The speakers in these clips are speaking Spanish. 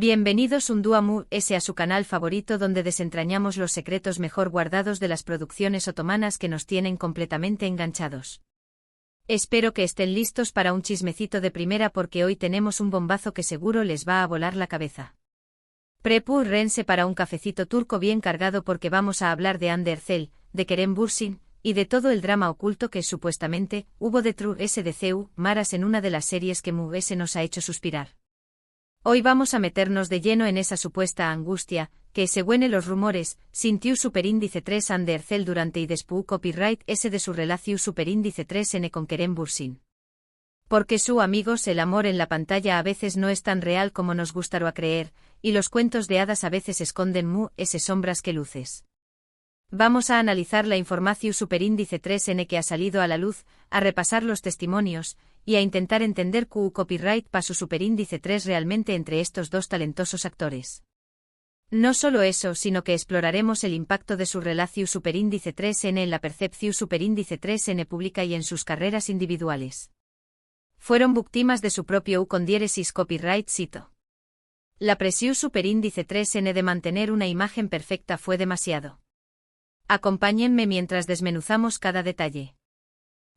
Bienvenidos un día más a su canal favorito donde desentrañamos los secretos mejor guardados de las producciones otomanas que nos tienen completamente enganchados. Espero que estén listos para un chismecito de primera porque hoy tenemos un bombazo que seguro les va a volar la cabeza. Prepárense para un cafecito turco bien cargado porque vamos a hablar de Hande Erçel, de Kerem Bürsin, y de todo el drama oculto que supuestamente hubo detrás de CU Maras en una de las series que nos ha hecho suspirar. Hoy vamos a meternos de lleno en esa supuesta angustia, que según los rumores, sintió Superíndice 3 Hande Erçel durante y después copyright ese de su relación Superíndice 3N con Kerem Bürsin. Porque amigos, el amor en la pantalla a veces no es tan real como nos gustaría creer, y los cuentos de hadas a veces esconden esas sombras que luces. Vamos a analizar la información Superíndice 3N que ha salido a la luz, a repasar los testimonios, y a intentar entender copyright para su Superíndice 3 realmente entre estos dos talentosos actores. No solo eso, sino que exploraremos el impacto de su relación Superíndice 3N en la percepción Superíndice 3N pública y en sus carreras individuales. Fueron víctimas de su propio con diéresis copyright cito. La presión Superíndice 3N de mantener una imagen perfecta fue demasiado. Acompáñenme mientras desmenuzamos cada detalle.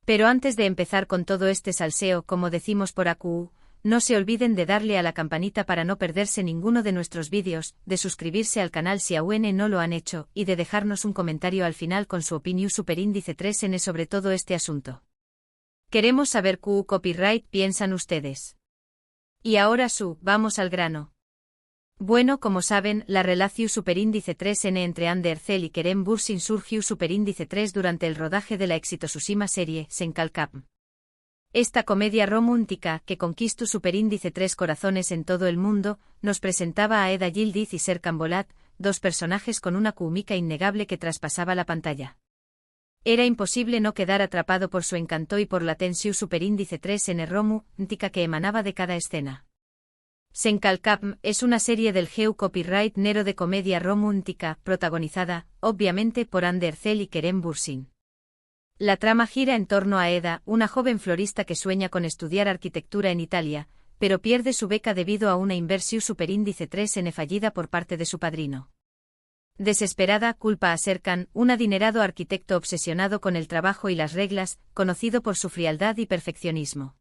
Pero antes de empezar con todo este salseo, como decimos por AQ, no se olviden de darle a la campanita para no perderse ninguno de nuestros vídeos, de suscribirse al canal si aún no lo han hecho, y de dejarnos un comentario al final con su opinión Superíndice 3N sobre todo este asunto. Queremos saber qué copyright piensan ustedes. Y ahora vamos al grano. Bueno, como saben, la relación Superíndice 3N entre Hande Erçel y Kerem Bürsin surgió Superíndice 3 durante el rodaje de la exitosísima serie Sen Kalkam. Esta comedia romántica, que conquistó Superíndice 3 corazones en todo el mundo, nos presentaba a Eda Yildiz y Serkan Bolat, dos personajes con una química innegable que traspasaba la pantalla. Era imposible no quedar atrapado por su encanto y por la tensión Superíndice 3N romántica que emanaba de cada escena. Sen Kalkam es una serie del copyright nero de comedia romántica, protagonizada, obviamente, por Hande Erçel y Kerem Bürsin. La trama gira en torno a Eda, una joven florista que sueña con estudiar arquitectura en Italia, pero pierde su beca debido a una inversión Superíndice 3N fallida por parte de su padrino. Desesperada, culpa a Serkan, un adinerado arquitecto obsesionado con el trabajo y las reglas, conocido por su frialdad y perfeccionismo.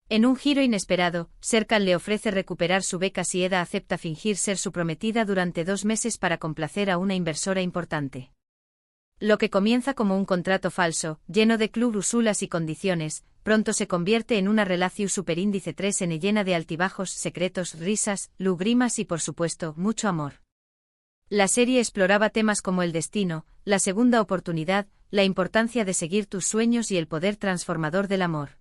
En un giro inesperado, Serkan le ofrece recuperar su beca si Eda acepta fingir ser su prometida durante 2 meses para complacer a una inversora importante. Lo que comienza como un contrato falso, lleno de cláusulas y condiciones, pronto se convierte en una relación Superíndice 3N llena de altibajos, secretos, risas, lágrimas y por supuesto, mucho amor. La serie exploraba temas como el destino, la segunda oportunidad, la importancia de seguir tus sueños y el poder transformador del amor.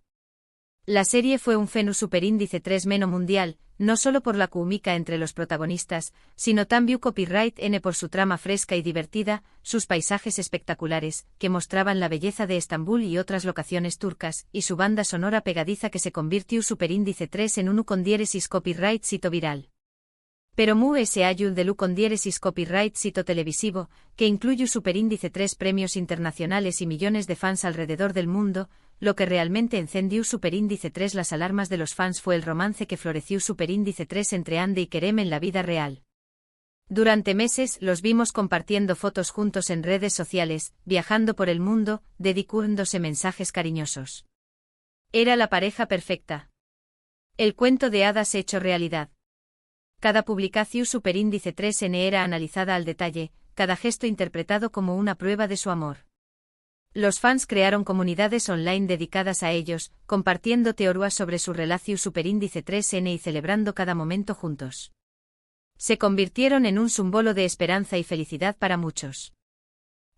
La serie fue un fenómeno Superíndice 3 mundial, no solo por la química entre los protagonistas, sino también copyright N por su trama fresca y divertida, sus paisajes espectaculares, que mostraban la belleza de Estambul y otras locaciones turcas, y su banda sonora pegadiza que se convirtió Superíndice 3 en un con diéresis copyright sito viral. Pero ese ayud de con diéresis copyright sito televisivo, que incluye Superíndice 3 premios internacionales y millones de fans alrededor del mundo, lo que realmente encendió Superíndice 3 las alarmas de los fans fue el romance que floreció Superíndice 3 entre Hande y Kerem en la vida real. Durante meses los vimos compartiendo fotos juntos en redes sociales, viajando por el mundo, dedicándose mensajes cariñosos. Era la pareja perfecta. El cuento de hadas hecho realidad. Cada publicación Superíndice 3N era analizada al detalle, cada gesto interpretado como una prueba de su amor. Los fans crearon comunidades online dedicadas a ellos, compartiendo teorías sobre su relación Superíndice 3N y celebrando cada momento juntos. Se convirtieron en un símbolo de esperanza y felicidad para muchos.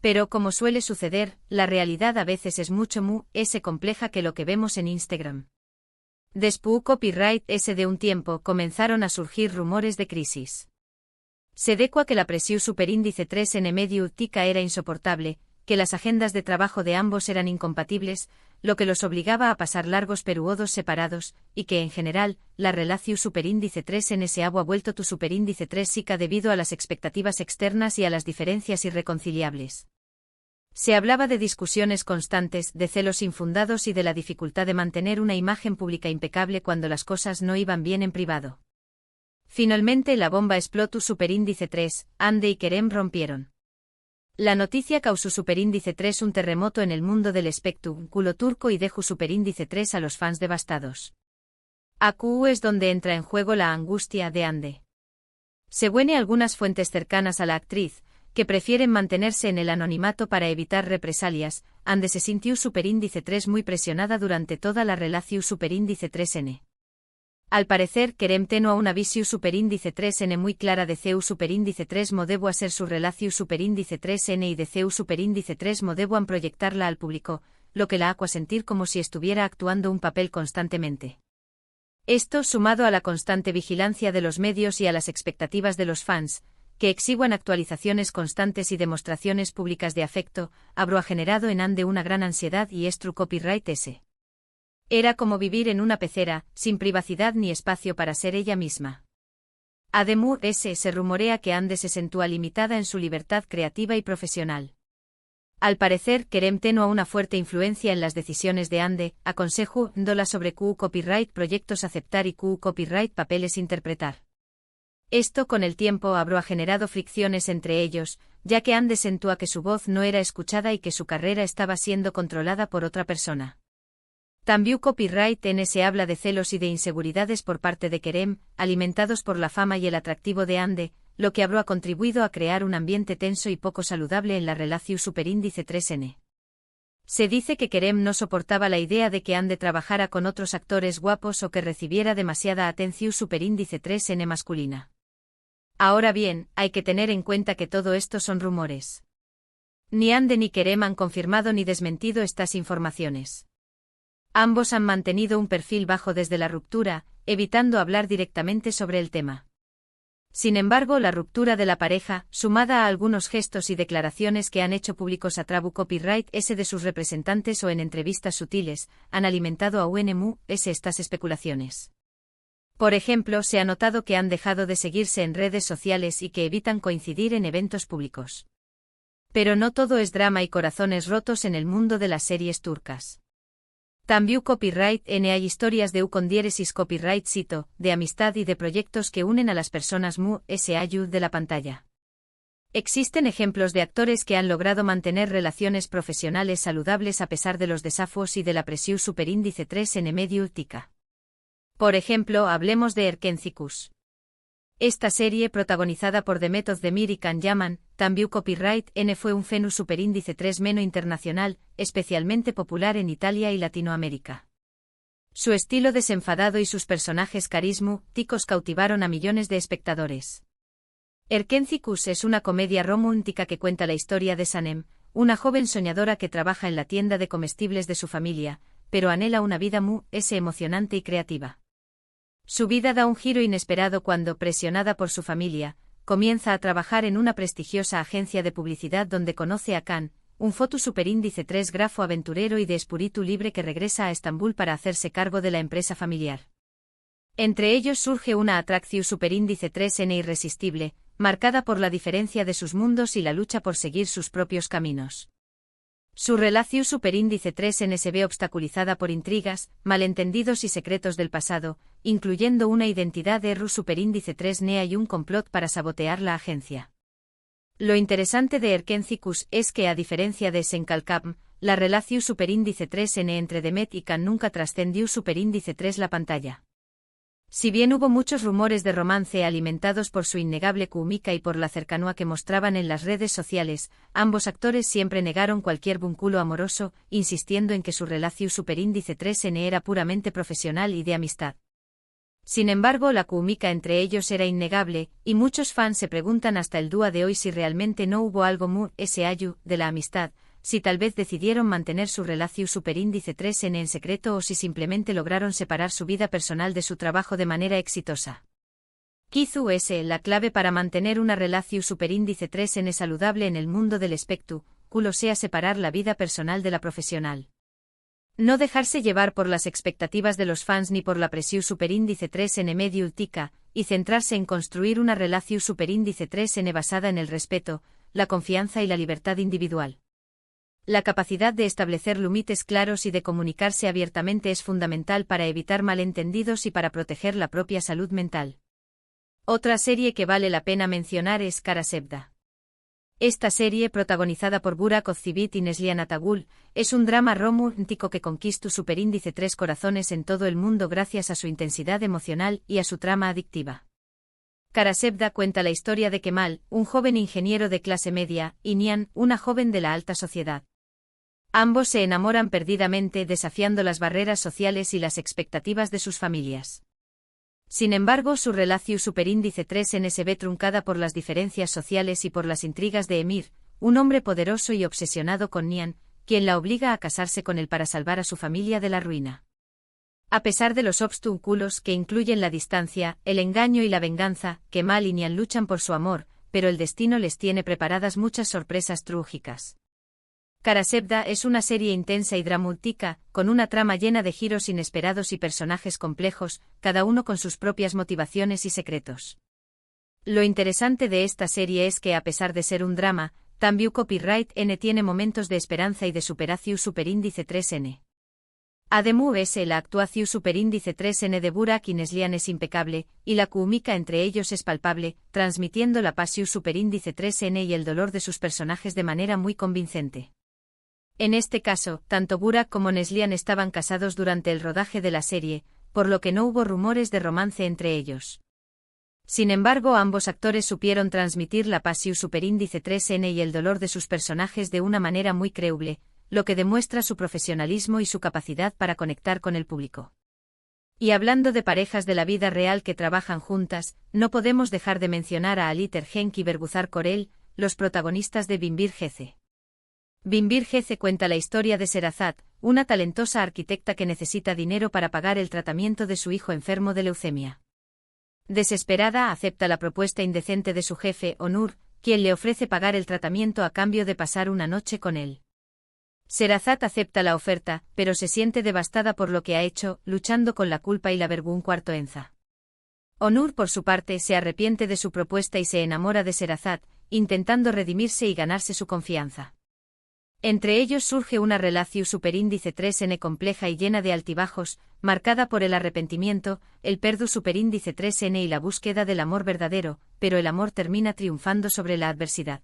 Pero como suele suceder, la realidad a veces es mucho más compleja que lo que vemos en Instagram. Después copyright ese de un tiempo comenzaron a surgir rumores de crisis. Se decua que la presión Superíndice 3N medio tica era insoportable, que las agendas de trabajo de ambos eran incompatibles, lo que los obligaba a pasar largos periodos separados, y que en general, la relación Superíndice 3N se había vuelto tu Superíndice 3 sica debido a las expectativas externas y a las diferencias irreconciliables. Se hablaba de discusiones constantes, de celos infundados y de la dificultad de mantener una imagen pública impecable cuando las cosas no iban bien en privado. Finalmente la bomba explotó superíndice 3, Ande y Kerem rompieron. La noticia causó superíndice 3 un terremoto en el mundo del espectáculo turco y dejó superíndice 3 a los fans devastados. Aquí es donde entra en juego la angustia de Ande. Según algunas fuentes cercanas a la actriz, que prefieren mantenerse en el anonimato para evitar represalias, Ande se sintió superíndice 3 muy presionada durante toda la relación superíndice 3N. Al parecer, Kerem tenía una visión superíndice 3N muy clara de CEU superíndice 3 modevo a ser su relación superíndice 3N y de CEU superíndice 3 modevo a proyectarla al público, lo que la hace sentir como si estuviera actuando un papel constantemente. Esto, sumado a la constante vigilancia de los medios y a las expectativas de los fans, que exiguan actualizaciones constantes y demostraciones públicas de afecto, ha generado en Ande una gran ansiedad y true copyright S. Era como vivir en una pecera, sin privacidad ni espacio para ser ella misma. Además, se rumorea que Ande se sentía limitada en su libertad creativa y profesional. Al parecer, Kerem tenía una fuerte influencia en las decisiones de Ande, aconsejándola sobre Q copyright proyectos aceptar y Q copyright papeles interpretar. Esto con el tiempo ha generado fricciones entre ellos, ya que Ande sentía que su voz no era escuchada y que su carrera estaba siendo controlada por otra persona. También copyright N se habla de celos y de inseguridades por parte de Kerem, alimentados por la fama y el atractivo de Ande, lo que habrá contribuido a crear un ambiente tenso y poco saludable en la relación superíndice 3N. Se dice que Kerem no soportaba la idea de que Ande trabajara con otros actores guapos o que recibiera demasiada atención superíndice 3N masculina. Ahora bien, hay que tener en cuenta que todo esto son rumores. Ni Ande ni Kerem han confirmado ni desmentido estas informaciones. Ambos han mantenido un perfil bajo desde la ruptura, evitando hablar directamente sobre el tema. Sin embargo, la ruptura de la pareja, sumada a algunos gestos y declaraciones que han hecho públicos a través copyright S de sus representantes o en entrevistas sutiles, han alimentado a UNMU estas especulaciones. Por ejemplo, se ha notado que han dejado de seguirse en redes sociales y que evitan coincidir en eventos públicos. Pero no todo es drama y corazones rotos en el mundo de las series turcas. También copyright N hay historias de con diéresis copyright cito, de amistad y de proyectos que unen a las personas mu ayud de la pantalla. Existen ejemplos de actores que han logrado mantener relaciones profesionales saludables a pesar de los desafíos y de la presión superíndice 3N mediútica. Por ejemplo, hablemos de Erkencikus. Esta serie, protagonizada por Demet Özdemir y Can Yaman, también copyright N fue un fenómeno superíndice 3 meno internacional, especialmente popular en Italia y Latinoamérica. Su estilo desenfadado y sus personajes carismáticos cautivaron a millones de espectadores. Erkencikus es una comedia romántica que cuenta la historia de Sanem, una joven soñadora que trabaja en la tienda de comestibles de su familia, pero anhela una vida emocionante y creativa. Su vida da un giro inesperado cuando, presionada por su familia, comienza a trabajar en una prestigiosa agencia de publicidad donde conoce a Can, un foto superíndice 3 grafo aventurero y de espíritu libre que regresa a Estambul para hacerse cargo de la empresa familiar. Entre ellos surge una atracción superíndice 3N irresistible, marcada por la diferencia de sus mundos y la lucha por seguir sus propios caminos. Su relación superíndice 3N se ve obstaculizada por intrigas, malentendidos y secretos del pasado, incluyendo una identidad de Ru superíndice 3N y un complot para sabotear la agencia. Lo interesante de Erkencikus es que, a diferencia de Senkalkam, la relación superíndice 3N entre Demet y Can nunca trascendió superíndice 3 la pantalla. Si bien hubo muchos rumores de romance alimentados por su innegable química y por la cercanía que mostraban en las redes sociales, ambos actores siempre negaron cualquier vínculo amoroso, insistiendo en que su relación superíndice 3N era puramente profesional y de amistad. Sin embargo, la química entre ellos era innegable, y muchos fans se preguntan hasta el día de hoy si realmente no hubo algo de la amistad, si tal vez decidieron mantener su relación superíndice 3N en secreto o si simplemente lograron separar su vida personal de su trabajo de manera exitosa. Quizú es la clave para mantener una relación superíndice 3N saludable en el mundo del espectáculo sea separar la vida personal de la profesional. No dejarse llevar por las expectativas de los fans ni por la presión superíndice 3N mediútica, y centrarse en construir una relación superíndice 3N basada en el respeto, la confianza y la libertad individual. La capacidad de establecer límites claros y de comunicarse abiertamente es fundamental para evitar malentendidos y para proteger la propia salud mental. Otra serie que vale la pena mencionar es Kara Sevda. Esta serie, protagonizada por Burak Özçivit y Neslihan Atagul, es un drama romántico que conquista superíndice 3 corazones en todo el mundo gracias a su intensidad emocional y a su trama adictiva. Kara Sevda cuenta la historia de Kemal, un joven ingeniero de clase media, y Nihan, una joven de la alta sociedad. Ambos se enamoran perdidamente desafiando las barreras sociales y las expectativas de sus familias. Sin embargo, su relación superíndice 3N se ve truncada por las diferencias sociales y por las intrigas de Emir, un hombre poderoso y obsesionado con Nihan, quien la obliga a casarse con él para salvar a su familia de la ruina. A pesar de los obstáculos que incluyen la distancia, el engaño y la venganza, Kemal y Nihan luchan por su amor, pero el destino les tiene preparadas muchas sorpresas trágicas. Kara Sevda es una serie intensa y dramática, con una trama llena de giros inesperados y personajes complejos, cada uno con sus propias motivaciones y secretos. Lo interesante de esta serie es que a pesar de ser un drama, también Copyright N tiene momentos de esperanza y de superación superíndice 3N. Además, la actuación superíndice 3N de Burak y Neslihan es impecable, y la química entre ellos es palpable, transmitiendo la pasión superíndice 3N y el dolor de sus personajes de manera muy convincente. En este caso, tanto Burak como Neslihan estaban casados durante el rodaje de la serie, por lo que no hubo rumores de romance entre ellos. Sin embargo, ambos actores supieron transmitir la pasión superíndice 3N y el dolor de sus personajes de una manera muy creíble, lo que demuestra su profesionalismo y su capacidad para conectar con el público. Y hablando de parejas de la vida real que trabajan juntas, no podemos dejar de mencionar a Ali Tergenk y Bergüzar Korel, los protagonistas de Binbir Gece. Binbir Gece cuenta la historia de Sherazat, una talentosa arquitecta que necesita dinero para pagar el tratamiento de su hijo enfermo de leucemia. Desesperada, acepta la propuesta indecente de su jefe, Onur, quien le ofrece pagar el tratamiento a cambio de pasar una noche con él. Sherazat acepta la oferta, pero se siente devastada por lo que ha hecho, luchando con la culpa y la vergüenza. Onur, por su parte, se arrepiente de su propuesta y se enamora de Sherazat, intentando redimirse y ganarse su confianza. Entre ellos surge una relación superíndice 3N compleja y llena de altibajos, marcada por el arrepentimiento, el perdu superíndice 3N y la búsqueda del amor verdadero, pero el amor termina triunfando sobre la adversidad.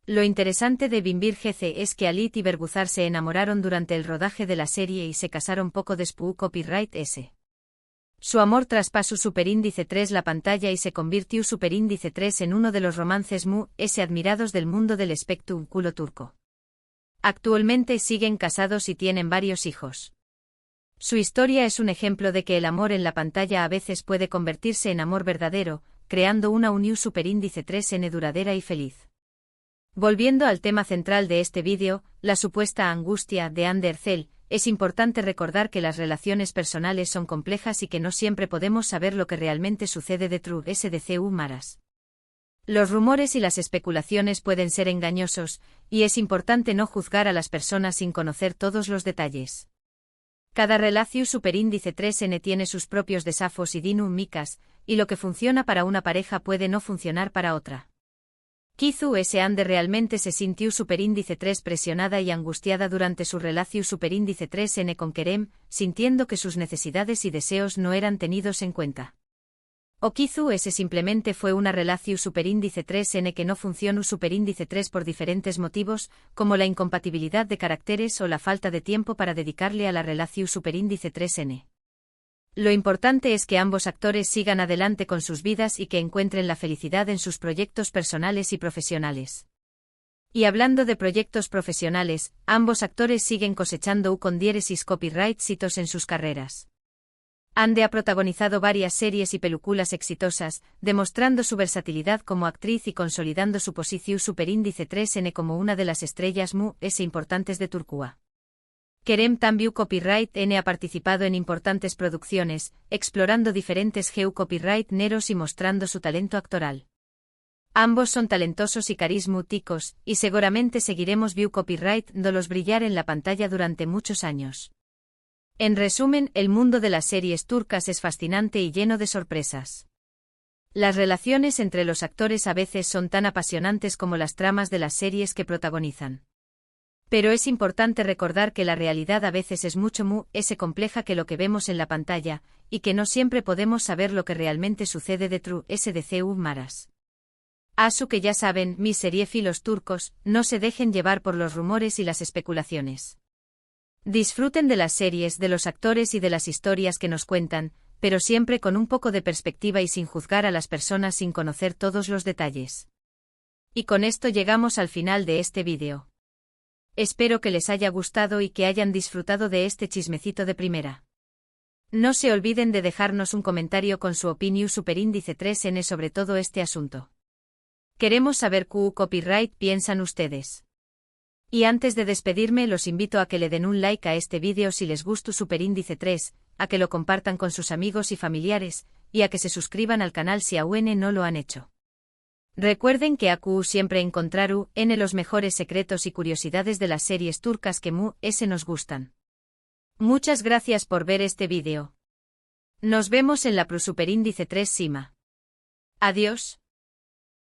Lo interesante de Binbir Gece es que Alit y Bergüzar se enamoraron durante el rodaje de la serie y se casaron poco después. Copyright S. Su amor traspasó superíndice 3 la pantalla y se convirtió superíndice 3 en uno de los romances admirados del mundo del espectáculo turco. Actualmente siguen casados y tienen varios hijos. Su historia es un ejemplo de que el amor en la pantalla a veces puede convertirse en amor verdadero, creando una unión superíndice 3N duradera y feliz. Volviendo al tema central de este vídeo, la supuesta angustia de Hande Erçel, es importante recordar que las relaciones personales son complejas y que no siempre podemos saber lo que realmente sucede detrás de cámaras. Los rumores y las especulaciones pueden ser engañosos, y es importante no juzgar a las personas sin conocer todos los detalles. Cada relación superíndice 3N tiene sus propios desafíos y dinámicas, y lo que funciona para una pareja puede no funcionar para otra. Quizás Hande realmente se sintió superíndice 3 presionada y angustiada durante su relación superíndice 3N con Kerem, sintiendo que sus necesidades y deseos no eran tenidos en cuenta. O quizás ese simplemente fue una relación superíndice 3N que no funcionó superíndice 3 por diferentes motivos, como la incompatibilidad de caracteres o la falta de tiempo para dedicarle a la relación superíndice 3N. Lo importante es que ambos actores sigan adelante con sus vidas y que encuentren la felicidad en sus proyectos personales y profesionales. Y hablando de proyectos profesionales, ambos actores siguen cosechando con diéresis copyright hitos en sus carreras. Hande ha protagonizado varias series y películas exitosas, demostrando su versatilidad como actriz y consolidando su posición superíndice 3N como una de las estrellas importantes de Turquía. Kerem también Copyright N ha participado en importantes producciones, explorando diferentes copyright neros y mostrando su talento actoral. Ambos son talentosos y carismáticos, y seguramente seguiremos copyright dándolos brillar en la pantalla durante muchos años. En resumen, el mundo de las series turcas es fascinante y lleno de sorpresas. Las relaciones entre los actores a veces son tan apasionantes como las tramas de las series que protagonizan. Pero es importante recordar que la realidad a veces es mucho más compleja que lo que vemos en la pantalla, y que no siempre podemos saber lo que realmente sucede detrás de maras. Asu que ya saben, mis seriéfilos turcos, no se dejen llevar por los rumores y las especulaciones. Disfruten de las series, de los actores y de las historias que nos cuentan, pero siempre con un poco de perspectiva y sin juzgar a las personas sin conocer todos los detalles. Y con esto llegamos al final de este vídeo. Espero que les haya gustado y que hayan disfrutado de este chismecito de primera. No se olviden de dejarnos un comentario con su opinión superíndice 3n sobre todo este asunto. Queremos saber qué copyright piensan ustedes. Y antes de despedirme los invito a que le den un like a este vídeo si les gustó superíndice 3, a que lo compartan con sus amigos y familiares, y a que se suscriban al canal si aún no lo han hecho. Recuerden que AQ siempre encontraru en los mejores secretos y curiosidades de las series turcas que nos gustan. Muchas gracias por ver este vídeo. Nos vemos en la Pro Superíndice 3 Sima. Adiós.